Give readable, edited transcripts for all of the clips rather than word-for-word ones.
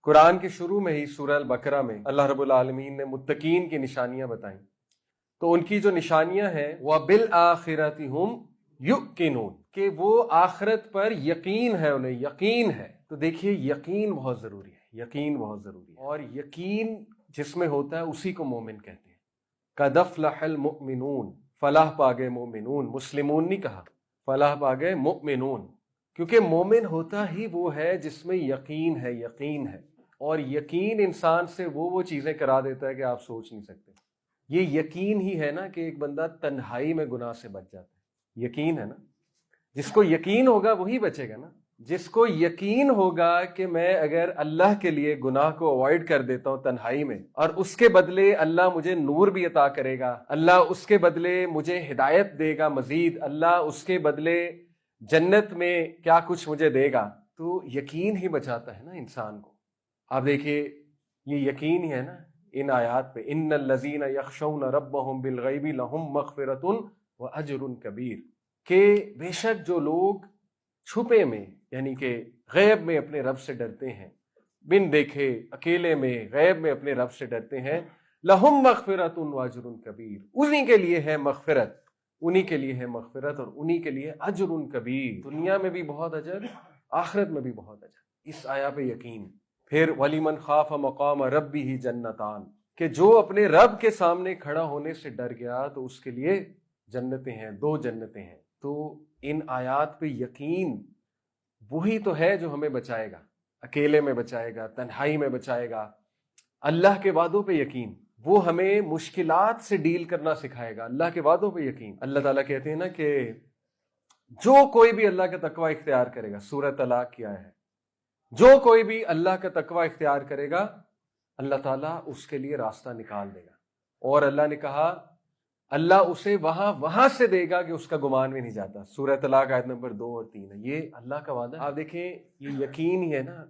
قرآن کے شروع میں ہی سورہ البقرہ میں اللہ رب العالمین نے متقین کی نشانیاں بتائیں، تو ان کی جو نشانیاں ہیں وَبِالْآخِرَةِ هُمْ يُوقِنُونَ، کہ وہ آخرت پر یقین ہے، انہیں یقین ہے۔ تو دیکھیے یقین بہت ضروری ہے، یقین بہت ضروری ہے، اور یقین جس میں ہوتا ہے اسی کو مومن کہتے ہیں۔ قَدْ أَفْلَحَ الْمُؤْمِنُونَ، فلاح پا گئے مومنون، مسلمون نہیں کہا، فلاح پا گئے مؤمنون، کیونکہ مومن ہوتا ہی وہ ہے جس میں یقین ہے، یقین ہے، اور یقین انسان سے وہ چیزیں کرا دیتا ہے کہ آپ سوچ نہیں سکتے۔ یہ یقین ہی ہے نا کہ ایک بندہ تنہائی میں گناہ سے بچ جاتا ہے، یقین ہے نا۔ جس کو یقین ہوگا وہی بچے گا نا، جس کو یقین ہوگا کہ میں اگر اللہ کے لیے گناہ کو اوائڈ کر دیتا ہوں تنہائی میں، اور اس کے بدلے اللہ مجھے نور بھی عطا کرے گا، اللہ اس کے بدلے مجھے ہدایت دے گا، مزید اللہ اس کے بدلے جنت میں کیا کچھ مجھے دے گا، تو یقین ہی بچاتا ہے نا انسان کو۔ آپ دیکھیے یہ یقین ہی ہے نا ان آیات پہ، ان الذین یخشون ربہم بالغیب لہم مغفرۃ واجر کبیر، کہ بے شک جو لوگ چھپے میں یعنی کہ غیب میں اپنے رب سے ڈرتے ہیں، بن دیکھے اکیلے میں غیب میں اپنے رب سے ڈرتے ہیں، لہم مغفرۃ واجر کبیر، انہی کے لیے ہے مغفرت، انہی کے لیے ہے مغفرت، اور انہی کے لیے اجر کبیر، دنیا میں بھی بہت اجر، آخرت میں بھی بہت اجر۔ اس آیا پہ یقین۔ پھر وَلِمَنْ خَافَ مَقَامَ رَبِّهِ جَنَّتَانِ، کہ جو اپنے رب کے سامنے کھڑا ہونے سے ڈر گیا تو اس کے لیے جنتیں ہیں، 2 جنتیں ہیں۔ تو ان آیات پہ یقین وہی تو ہے جو ہمیں بچائے گا، اکیلے میں بچائے گا، تنہائی میں بچائے گا۔ اللہ کے وعدوں پہ یقین، وہ ہمیں مشکلات سے ڈیل کرنا سکھائے گا، اللہ کے وعدوں پہ یقین۔ اللہ تعالیٰ کہتے ہیں نا کہ جو کوئی بھی اللہ کا تقوی اختیار کرے گا، سورہ طلاق کی آیت ہے، جو کوئی بھی اللہ کا تقوی اختیار کرے گا اللہ تعالیٰ اس کے لیے راستہ نکال دے گا، اور اللہ نے کہا اللہ اسے وہاں سے دے گا کہ اس کا گمان بھی نہیں جاتا۔ سورہ طلاق آیت نمبر 2 اور 3 ہے، یہ اللہ کا وعدہ ہے۔ آپ دیکھیں یہ یقین ہی ہے نا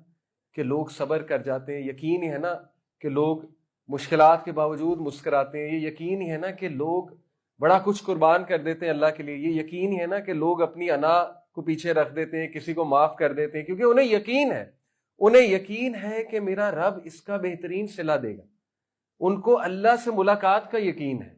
کہ لوگ صبر کر جاتے ہیں، یقین ہی ہے نا کہ لوگ مشکلات کے باوجود مسکراتے ہیں، یہ یقین ہی ہے نا کہ لوگ بڑا کچھ قربان کر دیتے ہیں اللہ کے لیے، یہ یقین ہی ہے نا کہ لوگ اپنی انا کو پیچھے رکھ دیتے ہیں، کسی کو معاف کر دیتے ہیں، کیونکہ انہیں یقین ہے، انہیں یقین ہے کہ میرا رب اس کا بہترین صلہ دے گا، ان کو اللہ سے ملاقات کا یقین ہے۔